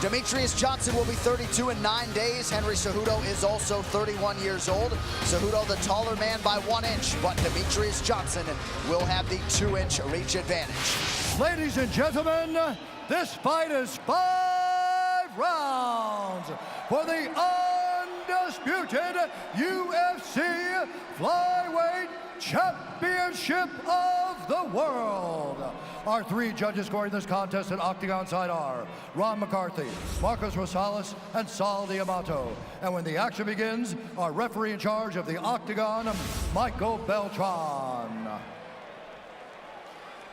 Demetrious Johnson will be 32 in 9 days. Henry Cejudo is also 31 years old. Cejudo the taller man by 1 inch, but Demetrious Johnson will have the 2-inch reach advantage. Ladies and gentlemen, this fight is 5 rounds for the undisputed UFC Flyweight Championship of the World. Our 3 judges scoring this contest at Octagon side are Ron McCarthy, Marcos Rosales, and Sal Diamato. And when the action begins, our referee in charge of the Octagon, Michael Beltran.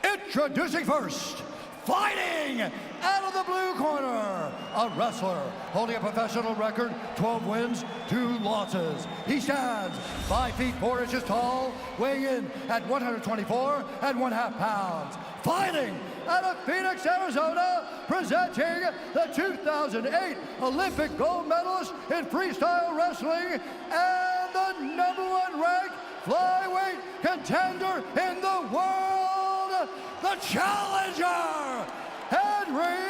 Introducing first, fighting out of the blue corner, a wrestler holding a professional record, 12 wins, 2 losses. He stands 5 feet 4 inches tall, weighing in at 124 1/2 pounds. Fighting out of Phoenix, Arizona, presenting the 2008 Olympic gold medalist in freestyle wrestling and the #1 ranked flyweight contender in the world, the challenger, Henry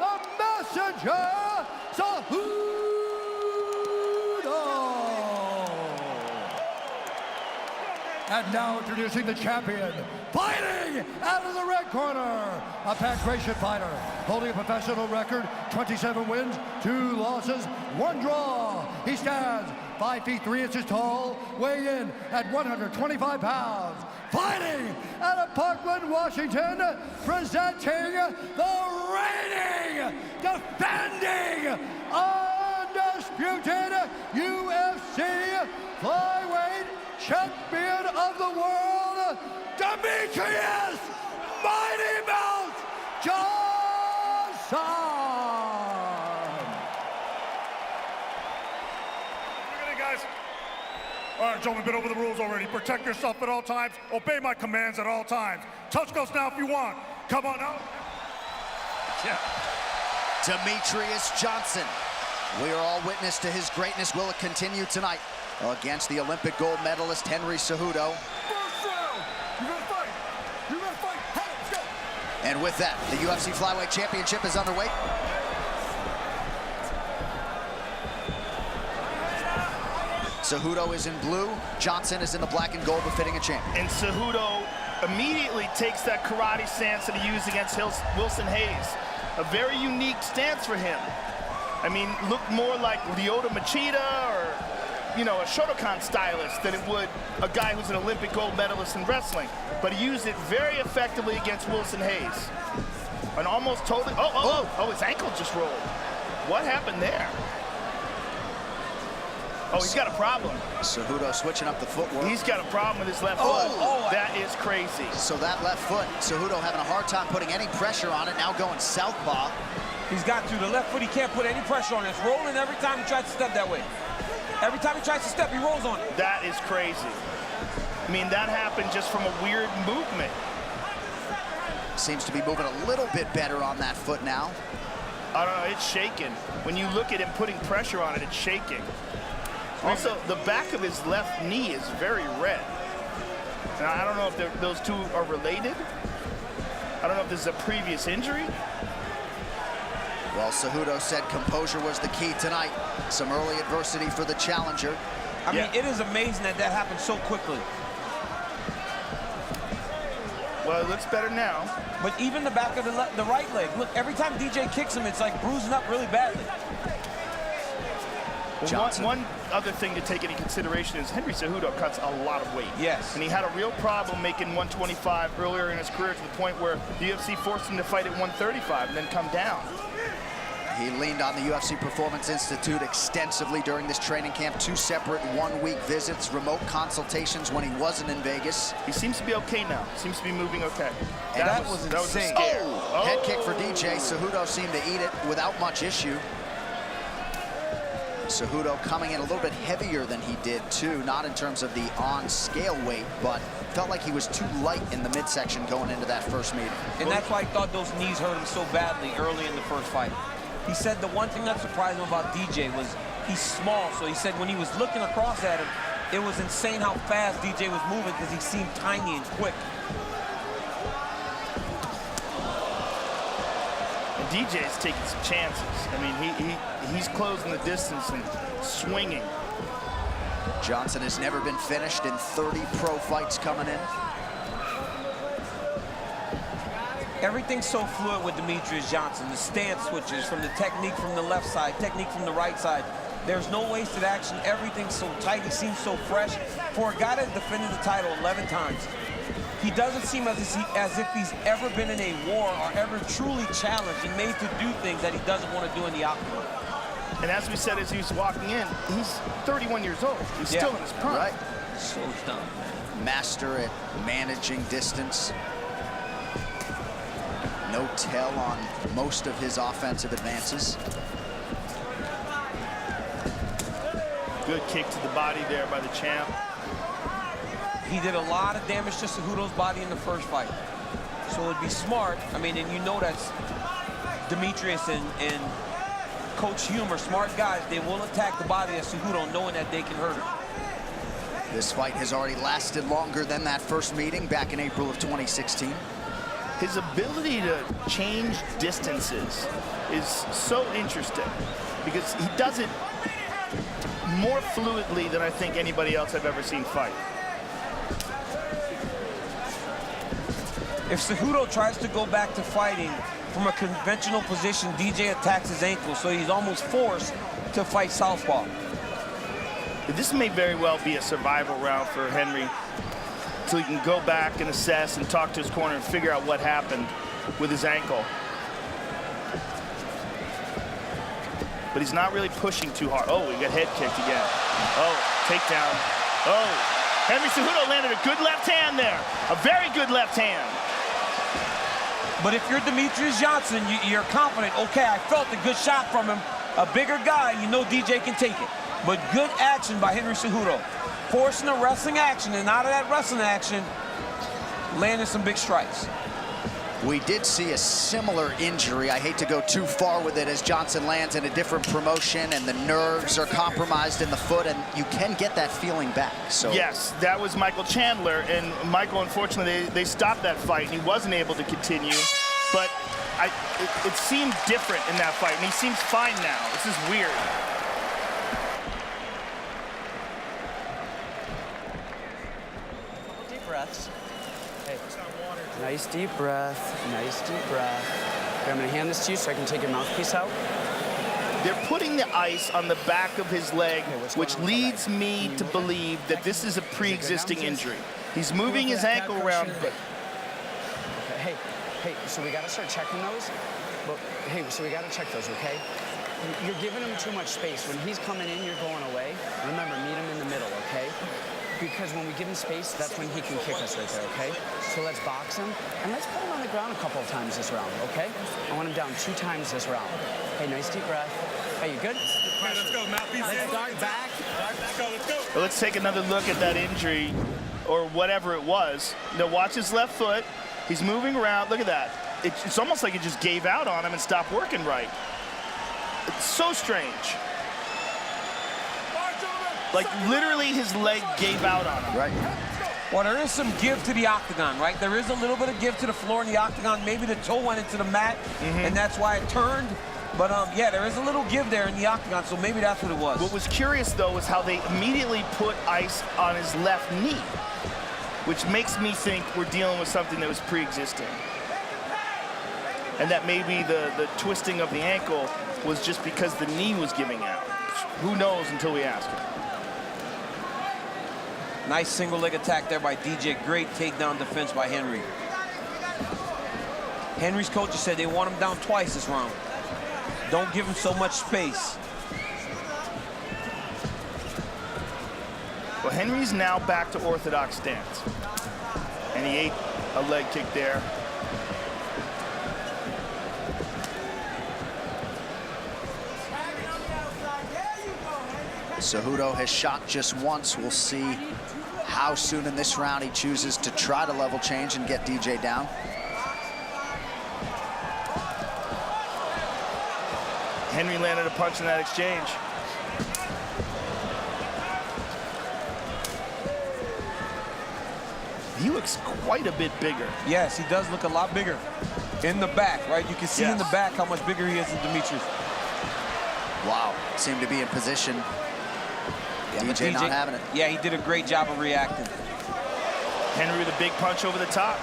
the Messenger Cejudo. And now introducing the champion, fighting out of the red corner, a pancration fighter, holding a professional record, 27 wins, 2 losses, 1 draw. He stands 5 feet 3 inches tall, weighing in at 125 pounds. Fighting out of Parkland, Washington, presenting the reigning, defending, undisputed UFC Flyweight Champion of the World, Demetrious Mighty Mouse Johnson. Guys. All right, gentlemen, been over the rules already. Protect yourself at all times. Obey my commands at all times. Touch goes now if you want. Come on now. Yeah. Demetrious Johnson. We are all witness to his greatness. Will it continue tonight against the Olympic gold medalist Henry Cejudo? First round. You're gonna fight. You're gonna fight. Hey, let's go. And with that, the UFC Flyweight Championship is underway. Cejudo is in blue, Johnson is in the black and gold, befitting a champion. And Cejudo immediately takes that karate stance that he used against Wilson Hayes. A very unique stance for him. I mean, looked more like Lyoto Machida or, you know, a Shotokan stylist than it would a guy who's an Olympic gold medalist in wrestling. But he used it very effectively against Wilson Hayes. And almost totally, oh, his ankle just rolled. What happened there? Oh, he's got a problem. Cejudo switching up the footwork. He's got a problem with his left foot. Oh, that is crazy. So that left foot, Cejudo having a hard time putting any pressure on it, now going southpaw. He's got to. The left foot, he can't put any pressure on it. It's rolling every time he tries to step that way. Every time he tries to step, he rolls on it. That is crazy. I mean, that happened just from a weird movement. Seems to be moving a little bit better on that foot now. I don't know, it's shaking. When you look at him putting pressure on it, it's shaking. Also, the back of his left knee is very red. Now, I don't know if those two are related. I don't know if this is a previous injury. Well, Cejudo said composure was the key tonight. Some early adversity for the challenger. I mean, it is amazing that that happened so quickly. Well, it looks better now. But even the back of the right leg, look, every time DJ kicks him, it's like bruising up really badly. Well, one other thing to take into consideration is Henry Cejudo cuts a lot of weight. Yes. And he had a real problem making 125 earlier in his career to the point where the UFC forced him to fight at 135 and then come down. He leaned on the UFC Performance Institute extensively during this training camp. 2 separate 1-week visits, remote consultations when he wasn't in Vegas. He seems to be okay now. Seems to be moving okay. And that was insane. Head kick for DJ. Cejudo seemed to eat it without much issue. Cejudo coming in a little bit heavier than he did too, not in terms of the on-scale weight, but felt like he was too light in the midsection going into that first meeting. And that's why I thought those knees hurt him so badly early in the first fight. He said the one thing that surprised him about DJ was he's small, so he said when he was looking across at him, it was insane how fast DJ was moving because he seemed tiny and quick. And DJ's taking some chances. I mean, he's closing the distance and swinging. Johnson has never been finished in 30 pro fights coming in. Everything's so fluid with Demetrious Johnson. The stance switches from the technique from the left side, technique from the right side. There's no wasted action. Everything's so tight. He seems so fresh. For a guy that defended the title 11 times, he doesn't seem as if he's ever been in a war or ever truly challenged and made to do things that he doesn't want to do in the octagon. And as we said as he was walking in, he's 31 years old. He's still in his prime. Right. So dumb, man. Master at managing distance. No tell on most of his offensive advances. Good kick to the body there by the champ. He did a lot of damage to Cejudo's body in the first fight. So it'd be smart. I mean, and you know that's Demetrious and Coach Hume are smart guys. They will attack the body of Cejudo knowing that they can hurt him. This fight has already lasted longer than that first meeting back in April of 2016. His ability to change distances is so interesting because he does it more fluidly than I think anybody else I've ever seen fight. If Cejudo tries to go back to fighting from a conventional position, DJ attacks his ankle, so he's almost forced to fight southpaw. This may very well be a survival round for Henry, so he can go back and assess and talk to his corner and figure out what happened with his ankle. But he's not really pushing too hard. Oh, he got head kicked again. Oh, takedown. Oh, Henry Cejudo landed a good left hand there. A very good left hand. But if you're Demetrious Johnson, you're confident, okay, I felt a good shot from him. A bigger guy, you know DJ can take it. But good action by Henry Cejudo. Forcing a wrestling action, and out of that wrestling action, landing some big strikes. We did see a similar injury. I hate to go too far with it as Johnson lands in a different promotion and the nerves are compromised in the foot, and you can get that feeling back. So yes, that was Michael Chandler, and Michael, unfortunately, they stopped that fight, and he wasn't able to continue. But it seemed different in that fight, and he seems fine now. This is weird. Deep breaths. Hey, nice deep breath, nice deep breath. Okay, I'm gonna hand this to you so I can take your mouthpiece out. They're putting the ice on the back of his leg, which leads me to believe that this is a pre-existing injury. He's moving his ankle around. Okay, hey, so we gotta start checking those. But hey, so we gotta check those, okay? You're giving him too much space. When he's coming in, you're going away. Remember, meet him in the middle, okay? Because when we give him space, that's when he can kick us right there, okay? So let's box him, and let's put him on the ground a couple of times this round, okay? I want him down 2 times this round. Hey, nice deep breath. Hey, you good? Let's go, mouthpiece. Let's start back. Let's go, let's go. Well, let's take another look at that injury, or whatever it was. Now, watch his left foot. He's moving around. Look at that. It's almost like it just gave out on him and stopped working right. It's so strange. Like, literally, his leg gave out on him. right. Well, there is some give to the octagon, right? There is a little bit of give to the floor in the octagon. Maybe the toe went into the mat, and that's why it turned. But, yeah, there is a little give there in the octagon, so maybe that's what it was. What was curious, though, was how they immediately put ice on his left knee, which makes me think we're dealing with something that was pre-existing. And that maybe the twisting of the ankle was just because the knee was giving out. Who knows until we ask him. Nice single leg attack there by DJ. Great takedown defense by Henry. Henry's coaches said they want him down twice this round. Don't give him so much space. Well, Henry's now back to orthodox stance. And he ate a leg kick there. Cejudo has shot just once. We'll see how soon in this round he chooses to try to level change and get DJ down. Henry landed a punch in that exchange. He looks quite a bit bigger. Yes, he does look a lot bigger. In the back, right? You can see in the back how much bigger he is than Demetrious. Wow, seemed to be in position. Yeah, DJ not having it. Yeah, he did a great job of reacting. Henry with a big punch over the top.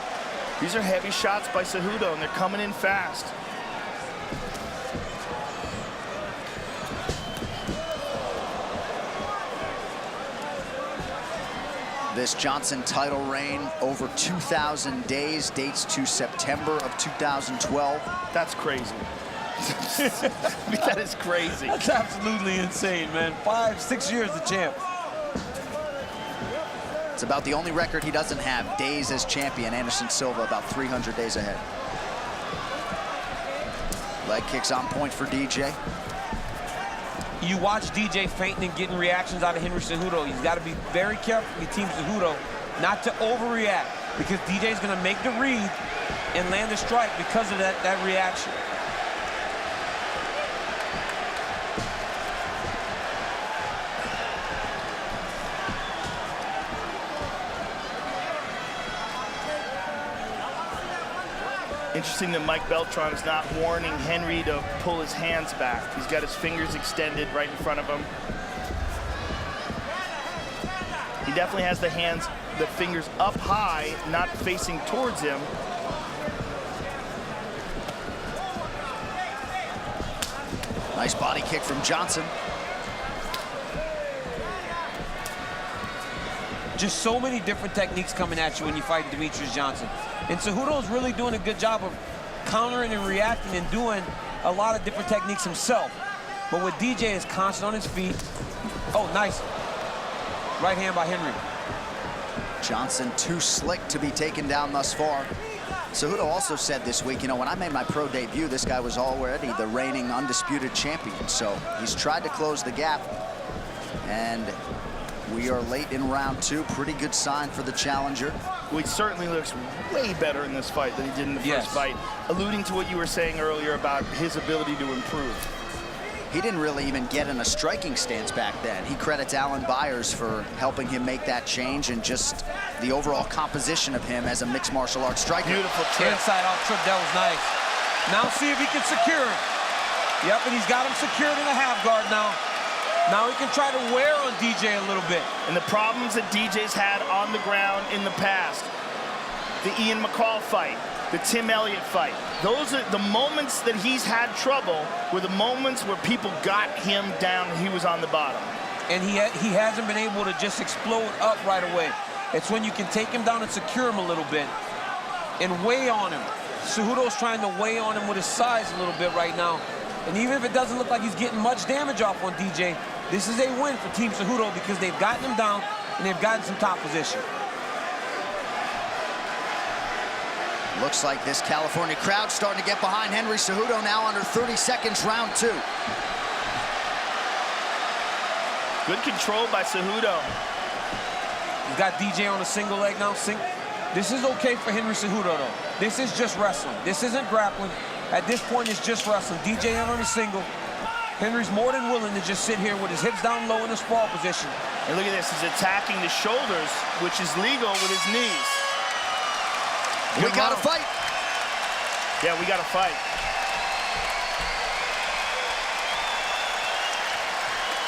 These are heavy shots by Cejudo, and they're coming in fast. This Johnson title reign over 2,000 days, dates to September of 2012. That's crazy. I mean, that is crazy. That's absolutely insane, man. 5-6 years the champ. It's about the only record he doesn't have, days as champion. Anderson Silva about 300 days ahead. Leg kicks on point for DJ. You watch DJ fainting and getting reactions out of Henry Cejudo. He's got to be very careful with Team Cejudo not to overreact, because DJ's going to make the read and land a strike because of that reaction. Interesting that Mike Beltran is not warning Henry to pull his hands back. He's got his fingers extended right in front of him. He definitely has the fingers up high, not facing towards him. Nice body kick from Johnson. Just so many different techniques coming at you when you fight Demetrious Johnson. And Cejudo is really doing a good job of countering and reacting and doing a lot of different techniques himself. But with DJ is constant on his feet. Oh, nice. Right hand by Henry. Johnson too slick to be taken down thus far. Cejudo also said this week, you know, when I made my pro debut, this guy was already the reigning undisputed champion. So he's tried to close the gap. And we are late in round two. Pretty good sign for the challenger. Well, he certainly looks way better in this fight than he did in the first fight, alluding to what you were saying earlier about his ability to improve. He didn't really even get in a striking stance back then. He credits Alan Byers for helping him make that change, and just the overall composition of him as a mixed martial arts striker. Beautiful trip. Inside off trip, that was nice. Now see if he can secure him. Yep, and he's got him secured in a half guard now. Now he can try to wear on DJ a little bit. And the problems that DJ's had on the ground in the past, the Ian McCall fight, the Tim Elliott fight, those are the moments that he's had trouble, were the moments where people got him down and he was on the bottom. And he hasn't been able to just explode up right away. It's when you can take him down and secure him a little bit and weigh on him. Cejudo's trying to weigh on him with his size a little bit right now. And even if it doesn't look like he's getting much damage off on DJ, this is a win for Team Cejudo because they've gotten him down and they've gotten some top position. Looks like this California crowd starting to get behind Henry Cejudo now under 30 seconds, round two. Good control by Cejudo. He's got DJ on a single leg now. This is okay for Henry Cejudo, though. This is just wrestling. This isn't grappling. At this point, it's just wrestling. DJ in on a single. Henry's more than willing to just sit here with his hips down low in a sprawl position. And look at this, he's attacking the shoulders, which is legal with his knees. We got to fight. Yeah, we got to fight.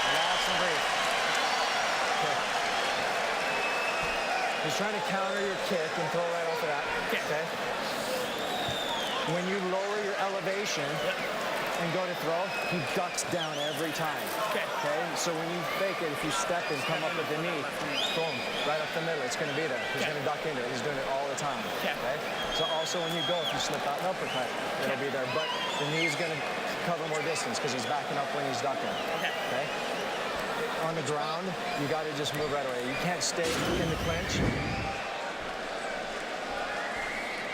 Relax and breathe. Okay. He's trying to counter your kick and throw right off of that. Okay. When you lower your elevation and go to throw, he ducks down every time. Okay. So when you fake it, if you step and come up with the knee, boom, right up the middle, it's going to be there. He's going to duck into it. He's doing it all the time. Okay. So also when you go, if you slip out an uppercut, it'll be there. But the knee is going to cover more distance because he's backing up when he's ducking. Okay. On the ground, you got to just move right away. You can't stay in the clinch.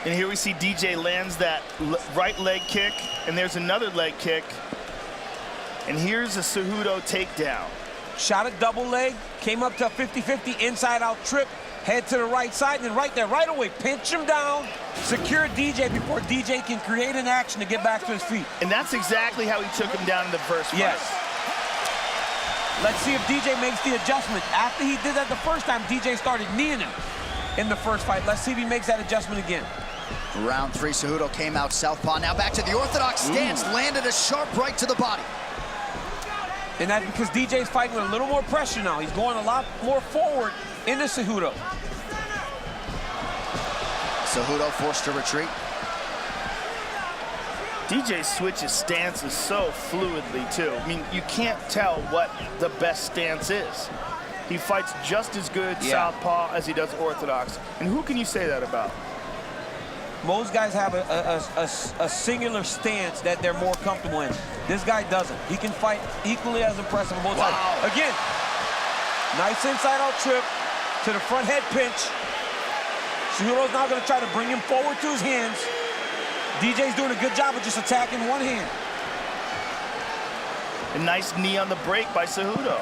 And here we see DJ lands that right leg kick, and there's another leg kick. And here's a Cejudo takedown. Shot a double leg, came up to a 50-50 inside-out trip, head to the right side, and then right there, right away, pinch him down, secure DJ before DJ can create an action to get back to his feet. And that's exactly how he took him down in the first fight. Yes. Let's see if DJ makes the adjustment. After he did that the first time, DJ started kneeing him in the first fight. Let's see if he makes that adjustment again. Round 3, Cejudo came out southpaw. Now back to the orthodox stance. Landed a sharp right to the body. And that's because DJ's fighting with a little more pressure now. He's going a lot more forward into Cejudo. Cejudo forced to retreat. DJ switches stances so fluidly, too. I mean, you can't tell what the best stance is. He fights just as good southpaw as he does orthodox. And who can you say that about? Most guys have a singular stance that they're more comfortable in. This guy doesn't. He can fight equally as impressive on both sides. Again, nice inside-out trip to the front head pinch. Cejudo's now going to try to bring him forward to his hands. DJ's doing a good job of just attacking one hand. A nice knee on the break by Cejudo.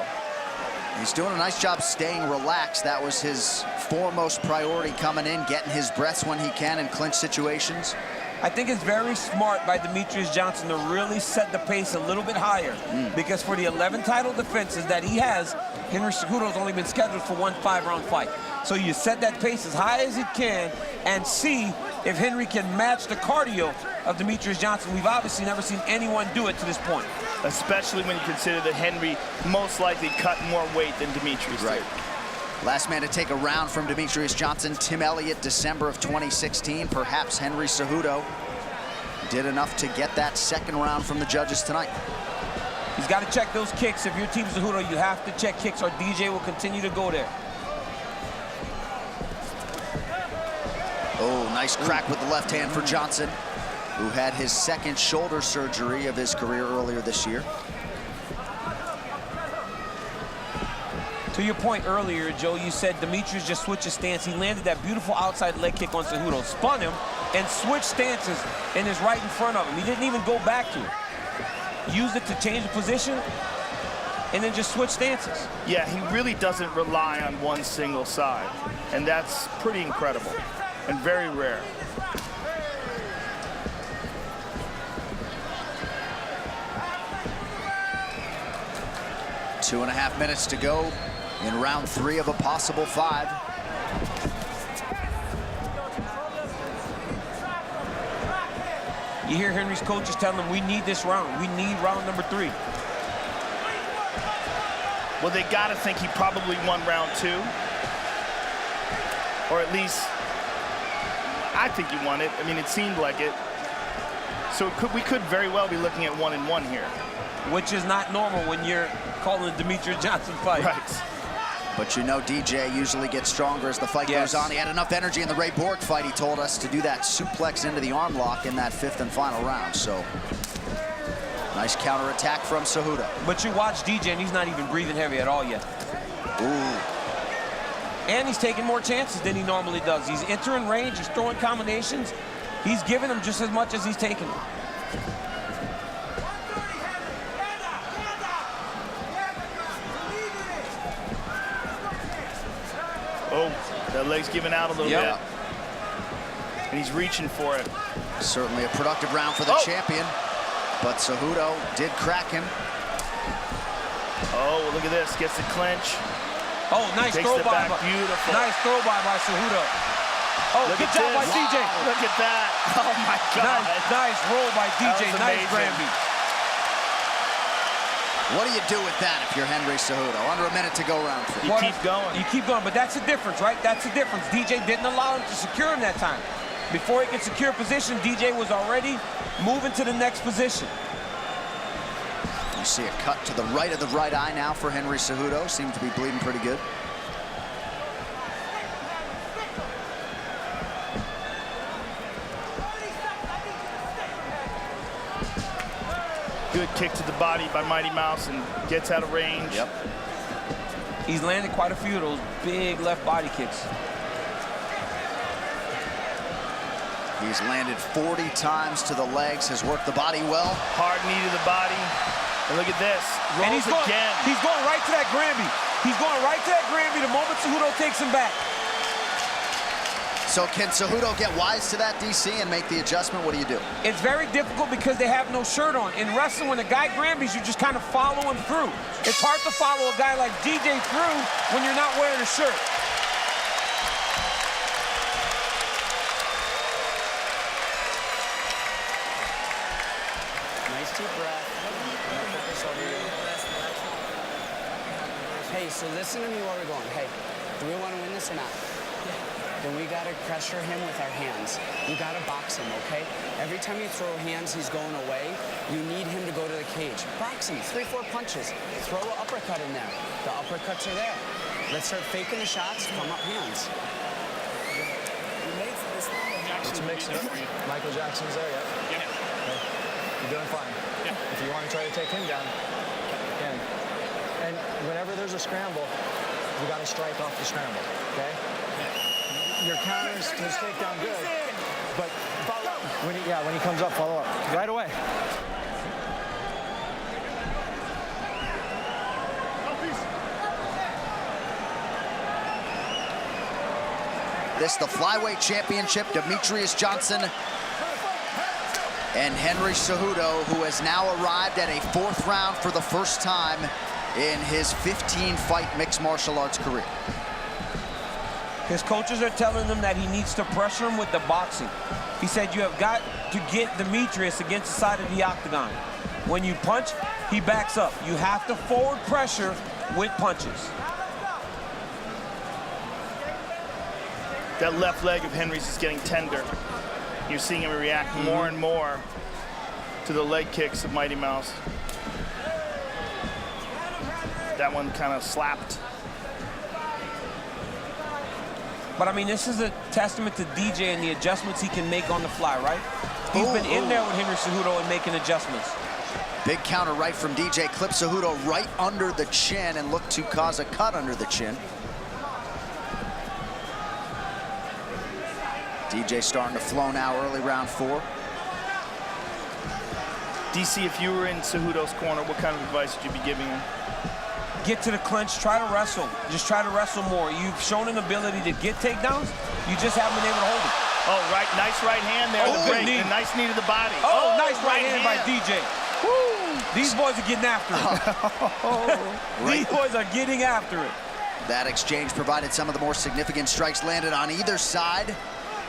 He's doing a nice job staying relaxed. That was his foremost priority coming in, getting his breaths when he can in clinch situations. I think it's very smart by Demetrious Johnson to really set the pace a little bit higher because for the 11 title defenses that he has, Henry Cejudo's only been scheduled for one 5-round fight. So you set that pace as high as you can and see if Henry can match the cardio of Demetrious Johnson. We've obviously never seen anyone do it to this point. Especially when you consider that Henry most likely cut more weight than Demetrious did. Last man to take a round from Demetrious Johnson, Tim Elliott, December of 2016. Perhaps Henry Cejudo did enough to get that second round from the judges tonight. He's got to check those kicks. If you're Team Cejudo, you have to check kicks or DJ will continue to go there. Oh, nice crack with the left hand for Johnson, who had his second shoulder surgery of his career earlier this year. To your point earlier, Joe, you said Demetrious just switched his stance. He landed that beautiful outside leg kick on Cejudo, spun him, and switched stances and is right in front of him. He didn't even go back to it. Used it to change the position and then just switch stances. Yeah, he really doesn't rely on one single side, and that's pretty incredible and very rare. Two and a half minutes to go in round 3 of a possible 5. You hear Henry's coaches telling him, we need this round. We need round number 3. Well, they got to think he probably won round 2. Or at least, I think he won it. I mean, it seemed like it. So we could very well be looking at 1-1 here. Which is not normal when you're calling a Demetrious Johnson fight. Right. But you know DJ usually gets stronger as the fight goes on. He had enough energy in the Ray Borg fight, he told us, to do that suplex into the arm lock in that 5th and final round. So, nice counterattack from Cejudo. But you watch DJ and he's not even breathing heavy at all yet. Ooh. And he's taking more chances than he normally does. He's entering range, he's throwing combinations. He's giving them just as much as he's taking them. Oh, that leg's giving out a little bit. And he's reaching for it. Certainly a productive round for the champion. But Cejudo did crack him. Oh, look at this. Gets the clinch. Oh, nice throw by. Beautiful. Nice throw by Cejudo. Oh, look good job by DJ. Look at that. Oh, my God. Nice roll by DJ. Nice Granby. What do you do with that if you're Henry Cejudo? Under a minute to go round 3. You keep going. You keep going, but that's the difference, right? That's the difference. DJ didn't allow him to secure him that time. Before he could secure position, DJ was already moving to the next position. You see a cut to the right of the right eye now for Henry Cejudo. Seemed to be bleeding pretty good. Good kick to the body by Mighty Mouse and gets out of range. Yep. He's landed quite a few of those big left body kicks. He's landed 40 times to the legs, has worked the body well. Hard knee to the body. And look at this. Rolls and he's again. He's going right to that Granby. He's going right to that Granby the moment Cejudo takes him back. So can Cejudo get wise to that, DC, and make the adjustment? What do you do? It's very difficult because they have no shirt on. In wrestling, when a guy Granbys, you just kind of follow him through. It's hard to follow a guy like DJ through when you're not wearing a shirt. deep breath. Focus over you. Hey, so listen to me while we're going. Hey, do we want to win this or not? Then we gotta pressure him with our hands. You gotta box him, okay? Every time you throw hands, he's going away. You need him to go to the cage. Box him, 3-4 punches. Throw an uppercut in there. The uppercuts are there. Let's start faking the shots, come up hands. It's mixing it. Michael Jackson's there, yeah? Yeah. Okay. You're doing fine. Yeah. If you want to try to take him down, you can. And whenever there's a scramble, you got to strike off the scramble, okay? Your counters, his takedown good, but follow up. When he comes up, follow up right away. This the flyweight championship, Demetrious Johnson and Henry Cejudo, who has now arrived at a 4th round for the first time in his 15-fight mixed martial arts career. His coaches are telling him that he needs to pressure him with the boxing. He said you have got to get Demetrious against the side of the octagon. When you punch, he backs up. You have to forward pressure with punches. That left leg of Henry's is getting tender. You're seeing him react more and more to the leg kicks of Mighty Mouse. That one kind of slapped. But I mean, this is a testament to DJ and the adjustments he can make on the fly, right? He's been in there with Henry Cejudo and making adjustments. Big counter right from DJ. Clips Cejudo right under the chin and looked to cause a cut under the chin. DJ starting to flow now, early round 4. DC, if you were in Cejudo's corner, what kind of advice would you be giving him? Get to the clinch, try to wrestle. Just try to wrestle more. You've shown an ability to get takedowns. You just haven't been able to hold it. Oh, right, nice right hand there. Oh, The break. knee. A nice knee to the body. Oh, nice right hand by DJ. Woo! These boys are getting after it. These boys are getting after it. That exchange provided some of the more significant strikes landed on either side.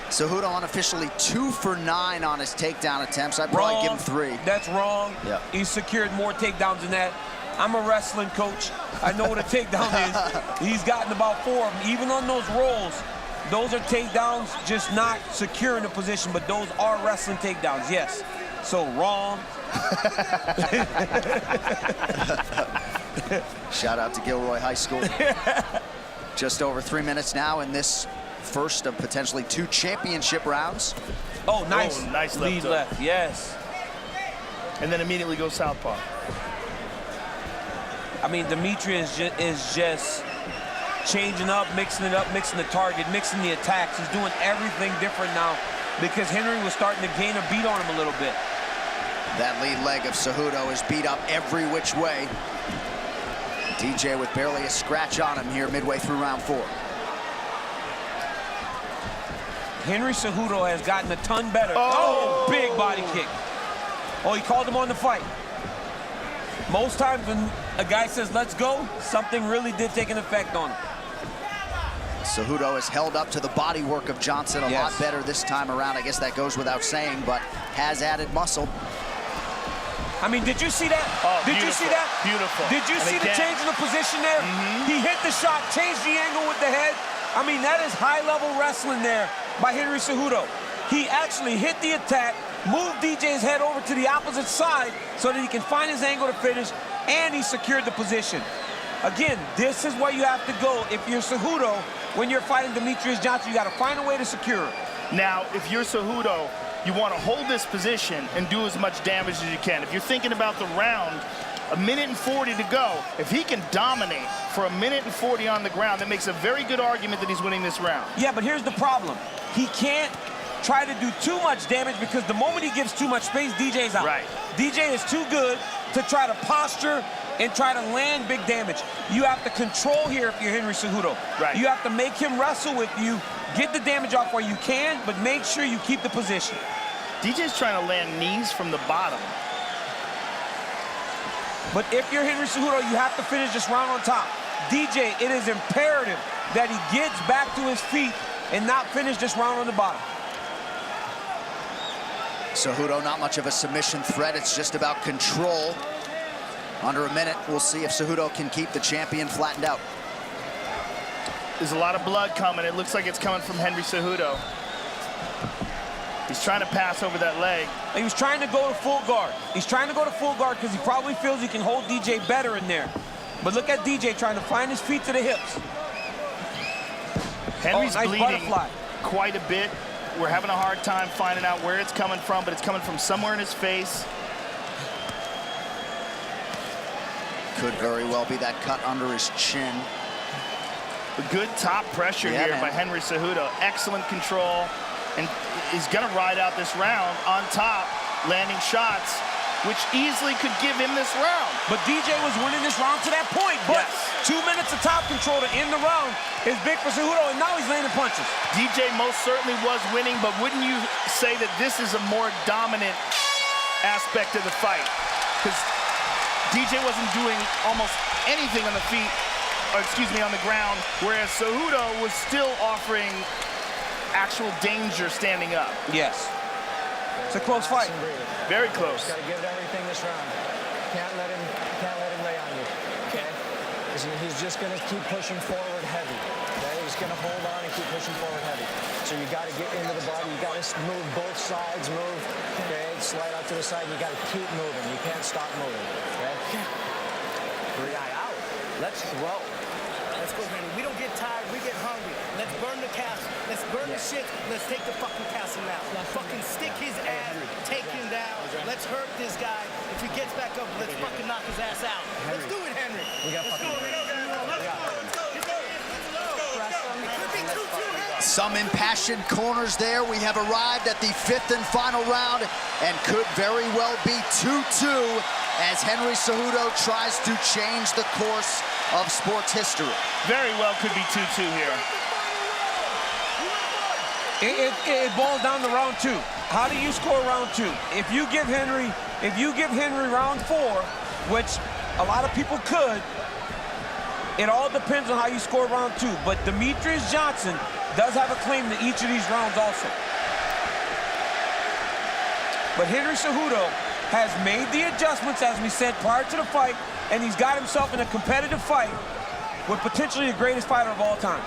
Cejudo unofficially 2 for 9 on his takedown attempts. I'd probably give him 3. That's wrong. Yep. He secured more takedowns than that. I'm a wrestling coach. I know what a takedown is. He's gotten about 4 of them. Even on those rolls, those are takedowns, just not securing the position, but those are wrestling takedowns, yes. So wrong. Shout out to Gilroy High School. Just over 3 minutes now in this first of potentially 2 championship rounds. Oh, nice. Oh, nice lead left, yes. And then immediately goes southpaw. I mean, Demetrious is just changing up, mixing it up, mixing the target, mixing the attacks. He's doing everything different now because Henry was starting to gain a beat on him a little bit. That lead leg of Cejudo is beat up every which way. DJ with barely a scratch on him here midway through round 4. Henry Cejudo has gotten a ton better. Oh, big body kick. Oh, he called him on the fight. Most times when a guy says, let's go, something really did take an effect on him. Cejudo has held up to the body work of Johnson a lot better this time around. I guess that goes without saying, but has added muscle. I mean, did you see that? Oh, did you see that? Beautiful. Did you see the change in the position there? He hit the shot, changed the angle with the head. I mean, that is high-level wrestling there by Henry Cejudo. He actually hit the attack, moved DJ's head over to the opposite side so that he can find his angle to finish, and he secured the position. Again, this is where you have to go. If you're Cejudo, when you're fighting Demetrious Johnson, you got to find a way to secure it. Now, if you're Cejudo, you want to hold this position and do as much damage as you can. If you're thinking about the round, 1:40 to go. If he can dominate for 1:40 on the ground, that makes a very good argument that he's winning this round. Yeah, but here's the problem. He can't try to do too much damage because the moment he gives too much space, DJ's out. Right. DJ is too good to try to posture and try to land big damage. You have to control here if you're Henry Cejudo. Right. You have to make him wrestle with you, get the damage off where you can, but make sure you keep the position. DJ's trying to land knees from the bottom. But if you're Henry Cejudo, you have to finish this round on top. DJ, it is imperative that he gets back to his feet and not finish this round on the bottom. Cejudo, not much of a submission threat. It's just about control. Under a minute, we'll see if Cejudo can keep the champion flattened out. There's a lot of blood coming. It looks like it's coming from Henry Cejudo. He's trying to pass over that leg. He was trying to go to full guard. He's trying to go to full guard because he probably feels he can hold DJ better in there. But look at DJ trying to find his feet to the hips. Henry's nice bleeding butterfly. quite a bit. We're having a hard time finding out where it's coming from, but it's coming from somewhere in his face. Could very well be that cut under his chin. A good top pressure here by Henry Cejudo. Excellent control. And he's going to ride out this round on top, landing shots, which easily could give him this round. But DJ was winning this round to that point. But 2 minutes of top control to end the round is big for Cejudo, and now he's landing punches. DJ most certainly was winning, but wouldn't you say that this is a more dominant aspect of the fight? Because DJ wasn't doing almost anything on the feet, or excuse me, on the ground, whereas Cejudo was still offering actual danger standing up. Yes. It's a close fight. Very close. Got to give it everything this round. Can't let him lay on you. Okay? He's just going to keep pushing forward heavy. Okay? He's going to hold on and keep pushing forward heavy. So you got to get into the body. You got to move both sides. Move. Okay? Slide out to the side. You got to keep moving. You can't stop moving. Okay? 3 eye out. Let's throw. Let's go, Henry. We don't get tired. We get hungry. Let's burn the castle. Let's burn the shit. Let's take the fucking castle now. Fucking stick his ass. Take him down. Let's hurt this guy. If he gets back up, let's fucking knock his ass out. Let's do it, Henry. We got fucking. Some impassioned corners there. We have arrived at the 5th and final round and could very well be 2-2 as Henry Cejudo tries to change the course of sports history. Very well could be 2-2 here. It boils down to round 2. How do you score round 2? If you give Henry round 4, which a lot of people could, it all depends on how you score round 2. But Demetrious Johnson does have a claim to each of these rounds also. But Henry Cejudo has made the adjustments, as we said, prior to the fight, and he's got himself in a competitive fight with potentially the greatest fighter of all time.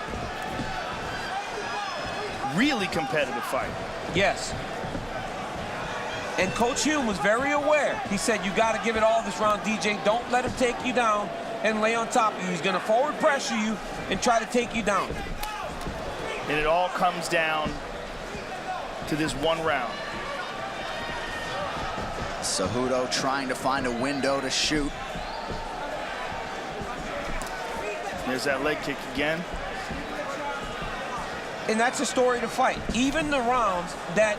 Really competitive fight. Yes. And Coach Hume was very aware. He said, you got to give it all this round, DJ. Don't let him take you down and lay on top of you. He's going to forward pressure you and try to take you down. And it all comes down to this one round. Cejudo trying to find a window to shoot. There's that leg kick again. And that's a story to fight. Even the rounds that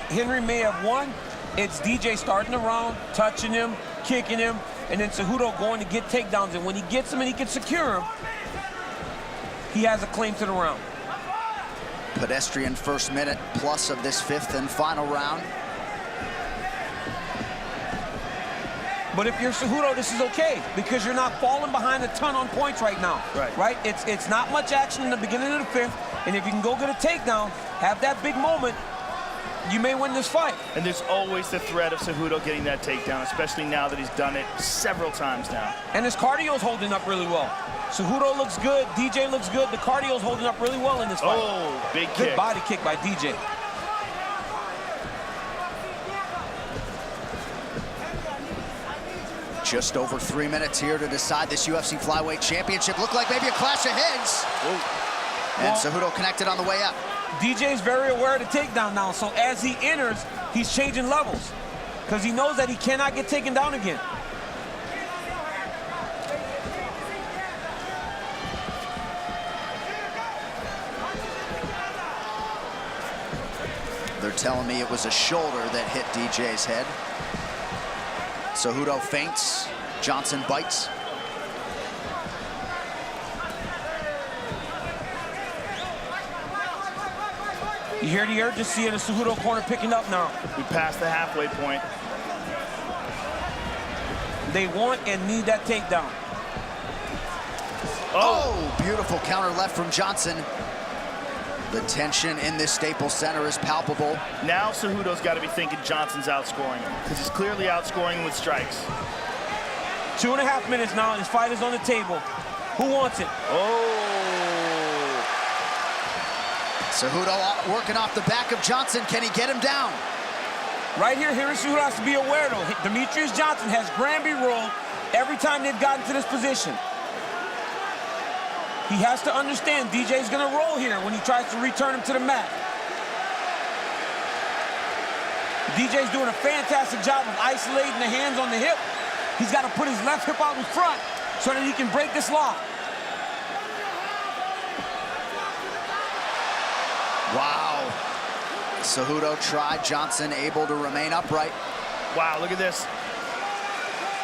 Henry may have won, it's DJ starting the round, touching him, kicking him, and then Cejudo going to get takedowns. And when he gets him and he can secure him, he has a claim to the round. Pedestrian first minute plus of this 5th and final round. But if you're Cejudo, this is okay because you're not falling behind a ton on points right now. Right? It's not much action in the beginning of the 5th, and if you can go get a takedown, have that big moment, you may win this fight. And there's always the threat of Cejudo getting that takedown, especially now that he's done it several times now. And his cardio's holding up really well. Cejudo looks good, DJ looks good, the cardio's holding up really well in this fight. Oh, big kick. Good body kick by DJ. Just over 3 minutes here to decide this UFC Flyweight Championship. Looked like maybe a clash of heads. And Cejudo connected on the way up. DJ's very aware of the takedown now, so as he enters, he's changing levels because he knows that he cannot get taken down again. They're telling me it was a shoulder that hit DJ's head. Cejudo feints, Johnson bites. You hear the urgency in the Cejudo corner picking up now. We passed the halfway point. They want and need that takedown. Oh, beautiful counter left from Johnson. The tension in this Staples Center is palpable. Now Cejudo's got to be thinking Johnson's outscoring him, because he's clearly outscoring him with strikes. 2.5 minutes now, and his fight is on the table. Who wants it? Oh! Cejudo working off the back of Johnson. Can he get him down? Right here, Henry Cejudo has to be aware, though. Demetrious Johnson has Granby rolled every time they've gotten to this position. He has to understand DJ's going to roll here when he tries to return him to the mat. DJ's doing a fantastic job of isolating the hands on the hip. He's got to put his left hip out in front so that he can break this lock. Wow. Cejudo tried. Johnson able to remain upright. Wow, look at this.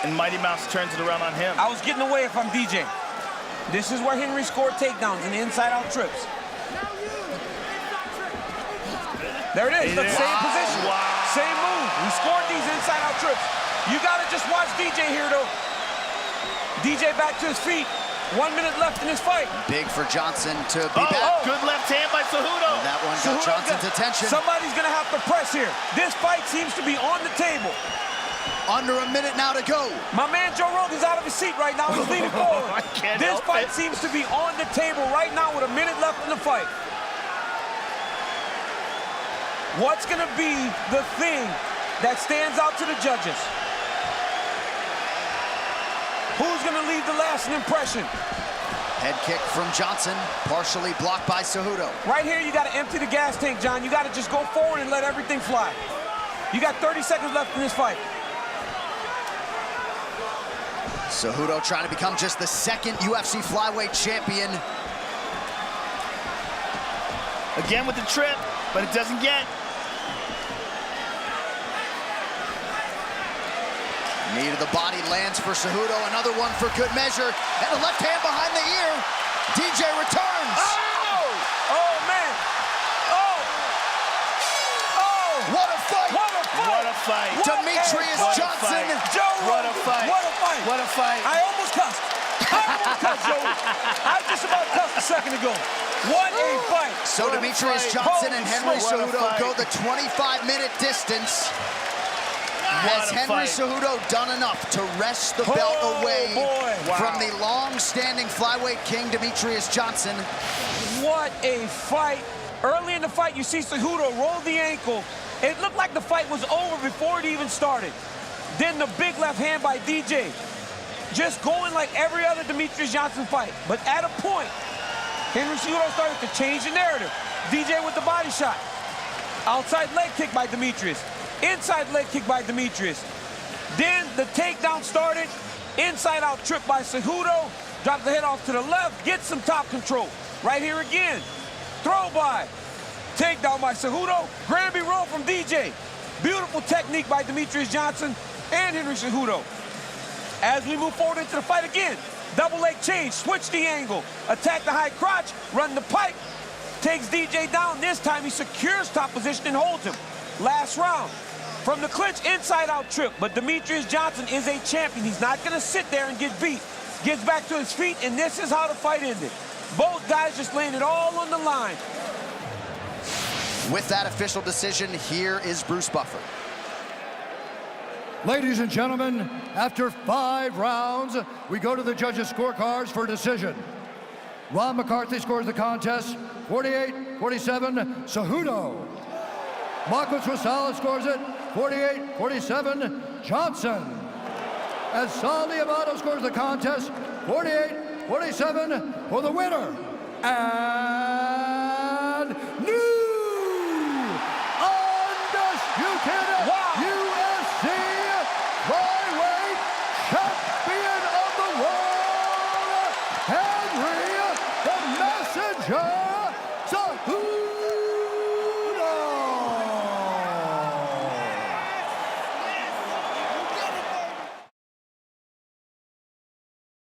And Mighty Mouse turns it around on him. I was getting away if I'm DJ. This is where Henry scored takedowns and inside-out trips. There it is. Look, same position. Wow. Same move. We scored these inside-out trips. You got to just watch DJ here, though. DJ back to his feet. 1 minute left in this fight. Big for Johnson to be back. Good left hand by Cejudo. And that one got Johnson's attention. Somebody's going to have to press here. This fight seems to be on the table. Under a minute now to go. My man Joe Rogan's out of his seat right now. He's leaning forward. This fight seems to be on the table right now with a minute left in the fight. What's going to be the thing that stands out to the judges? Who's going to leave the lasting impression? Head kick from Johnson, partially blocked by Cejudo. Right here, you got to empty the gas tank, John. You got to just go forward and let everything fly. You got 30 seconds left in this fight. Cejudo trying to become just the second UFC flyweight champion. Again with the trip, but it doesn't get. Knee to the body lands for Cejudo. Another one for good measure. And a left hand behind the ear. DJ returns. Oh! Oh, man. Oh! Oh! What a fight. What a fight. What a fight. Demetrious Johnson. Joe What a fight. What a fight. What a fight. I almost cussed. Joe. I just about cussed a second ago. What a fight. So What a Demetrious fight. Johnson Holy and Henry smokes. What a Cejudo fight. go the 25-minute distance. Has Henry Cejudo done enough to wrest the belt away from the long-standing flyweight king, Demetrious Johnson? What a fight. Early in the fight, you see Cejudo roll the ankle. It looked like the fight was over before it even started. Then the big left hand by DJ. Just going like every other Demetrious Johnson fight. But at a point, Henry Cejudo started to change the narrative. DJ with the body shot. Outside leg kick by Demetrious. Inside leg kick by Demetrious. Then the takedown started. Inside out trip by Cejudo. Drops the head off to the left. Gets some top control. Right here again. Throw by. Takedown by Cejudo. Granby roll from DJ. Beautiful technique by Demetrious Johnson and Henry Cejudo. As we move forward into the fight again. Double leg change. Switch the angle. Attack the high crotch. Run the pipe. Takes DJ down. This time he secures top position and holds him. Last round. From the clinch, inside-out trip. But Demetrious Johnson is a champion. He's not going to sit there and get beat. Gets back to his feet, and this is how the fight ended. Both guys just laying it all on the line. With that official decision, here is Bruce Buffer. Ladies and gentlemen, after 5 rounds, we go to the judges' scorecards for decision. Ron McCarthy scores the contest, 48-47, Cejudo. Marcos Rosales scores it, 48-47, Johnson. And Sal Diamato scores the contest, 48-47, for the winner. And